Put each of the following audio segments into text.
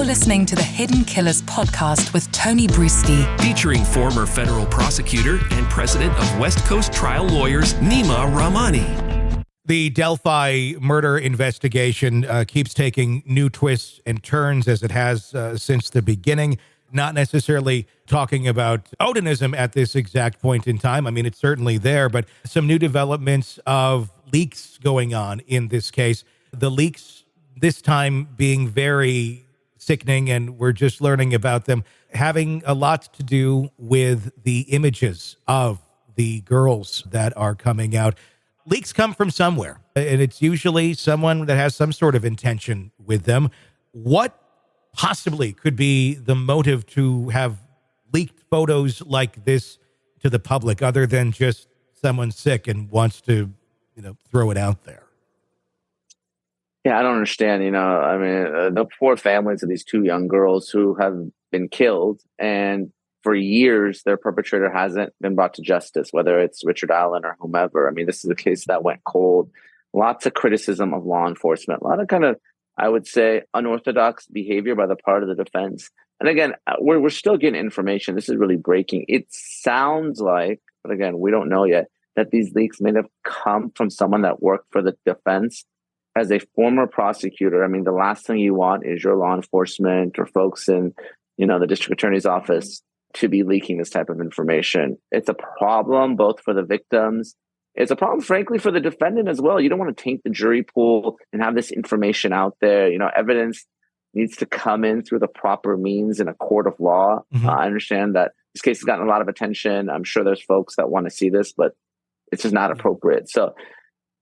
listening to the Hidden Killers podcast with Tony Brueski, featuring former federal prosecutor and president of West Coast Trial Lawyers, Neama Rahmani. The Delphi murder investigation keeps taking new twists and turns as it has since the beginning. Not necessarily talking about Odinism at this exact point in time. I mean, it's certainly there, but some new developments of leaks going on in this case. The leaks this time being very sickening, and we're just learning about them having a lot to do with the images of the girls that are coming out. Leaks come from somewhere, and it's usually someone that has some sort of intention with them. What possibly could be the motive to have leaked photos like this to the public, other than just someone sick and wants to, throw it out there? Yeah, I don't understand. I mean, the poor families of these two young girls who have been killed, and for years, their perpetrator hasn't been brought to justice, whether it's Richard Allen or whomever. I mean, this is a case that went cold. Lots of criticism of law enforcement, a lot of I would say, unorthodox behavior by the part of the defense. And again, we're still getting information. This is really breaking. It sounds like, but again, we don't know yet, that these leaks may have come from someone that worked for the defense as a former prosecutor. I mean, the last thing you want is your law enforcement or folks in, the district attorney's office to be leaking this type of information. It's a problem both for the victims. It's a problem, frankly, for the defendant as well. You don't want to taint the jury pool and have this information out there. Evidence needs to come in through the proper means in a court of law. Mm-hmm. I understand that this case has gotten a lot of attention. I'm sure there's folks that want to see this, but it's just not appropriate. So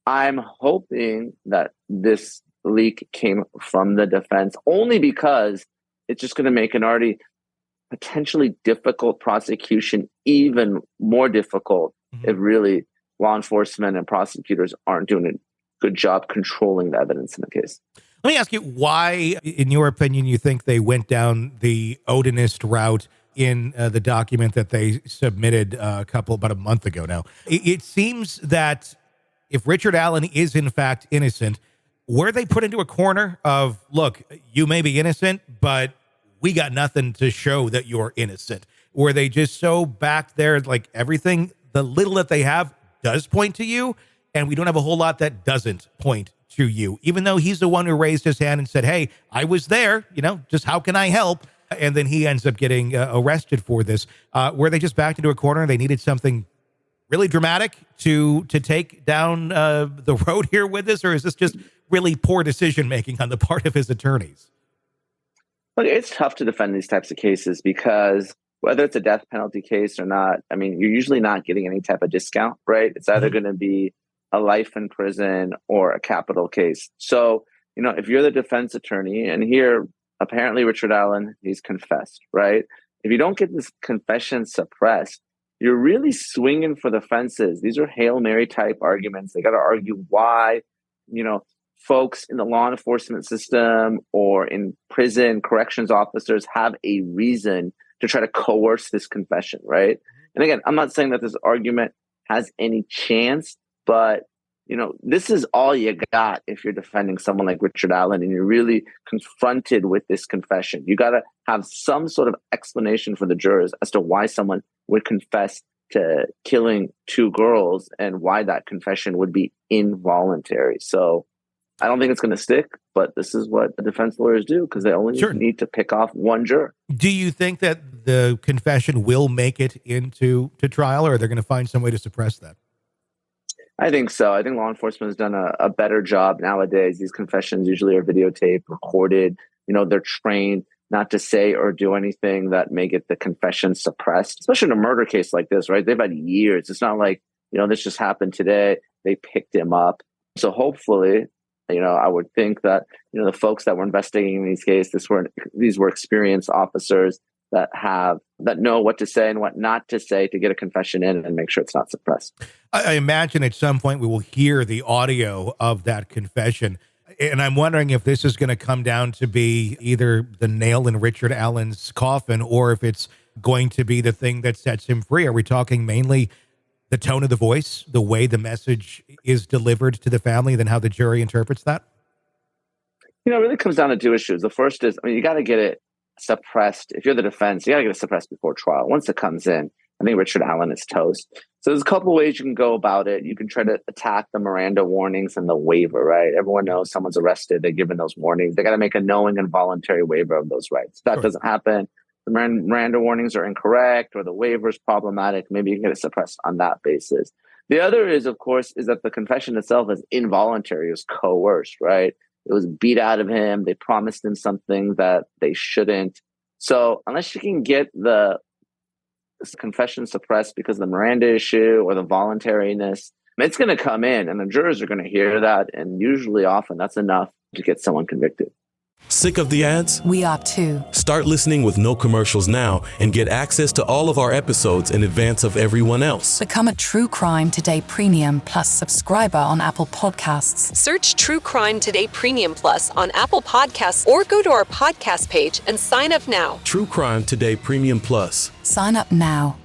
I'm hoping that this leak came from the defense, only because it's just going to make an already potentially difficult prosecution even more difficult if really law enforcement and prosecutors aren't doing a good job controlling the evidence in the case. Let me ask you why, in your opinion, you think they went down the Odinist route in the document that they submitted about a month ago now. It seems that if Richard Allen is in fact innocent, were they put into a corner of, look, you may be innocent, but we got nothing to show that you're innocent? Were they just so back there, like everything, the little that they have does point to you, and we don't have a whole lot that doesn't point to you, even though he's the one who raised his hand and said, hey, I was there, just how can I help? And then he ends up getting arrested for this. Were they just backed into a corner? They needed something really dramatic to take down the road here with this, or is this just really poor decision-making on the part of his attorneys? Look, it's tough to defend these types of cases because whether it's a death penalty case or not, I mean, you're usually not getting any type of discount, right? It's either going to be a life in prison or a capital case. So, if you're the defense attorney, and here, apparently Richard Allen, he's confessed, right? If you don't get this confession suppressed, you're really swinging for the fences. These are Hail Mary type arguments. They got to argue why, folks in the law enforcement system or in prison corrections officers have a reason to try to coerce this confession, right? And again, I'm not saying that this argument has any chance, but this is all you got if you're defending someone like Richard Allen and you're really confronted with this confession. You got to have some sort of explanation for the jurors as to why someone would confess to killing two girls and why that confession would be involuntary. So I don't think it's going to stick, but this is what the defense lawyers do because they only need to pick off one juror. Do you think that the confession will make it into trial, or are they going to find some way to suppress that? I think so. I think law enforcement has done a better job nowadays. These confessions usually are videotaped, recorded. They're trained not to say or do anything that may get the confession suppressed, especially in a murder case like this, right? They've had years. It's not like, this just happened today. They picked him up. So hopefully, I would think that, the folks that were investigating these cases, these were experienced officers that know what to say and what not to say to get a confession in and make sure it's not suppressed. I imagine at some point we will hear the audio of that confession. And I'm wondering if this is going to come down to be either the nail in Richard Allen's coffin or if it's going to be the thing that sets him free. Are we talking mainly the tone of the voice, the way the message is delivered to the family, then how the jury interprets that? It really comes down to two issues. The first is, you got to get it suppressed. If you're the defense, you got to get it suppressed before trial. Once it comes in, I think Richard Allen is toast. So there's a couple ways you can go about it. You can try to attack the Miranda warnings and the waiver, right? Everyone knows someone's arrested, they're given those warnings. They got to make a knowing and voluntary waiver of those rights. If that doesn't happen, the Miranda warnings are incorrect or the waiver is problematic. Maybe you can get it suppressed on that basis. The other is, of course, is that the confession itself is involuntary. It was coerced, right? It was beat out of him. They promised him something that they shouldn't. So unless you can get the confession suppressed because of the Miranda issue or the voluntariness, it's going to come in and the jurors are going to hear that. And usually often that's enough to get someone convicted. Sick of the ads? We are too. Start listening with no commercials now and get access to all of our episodes in advance of everyone else. Become a True Crime Today Premium Plus subscriber on Apple Podcasts. Search True Crime Today Premium Plus on Apple Podcasts or go to our podcast page and sign up now. True Crime Today Premium Plus. Sign up now.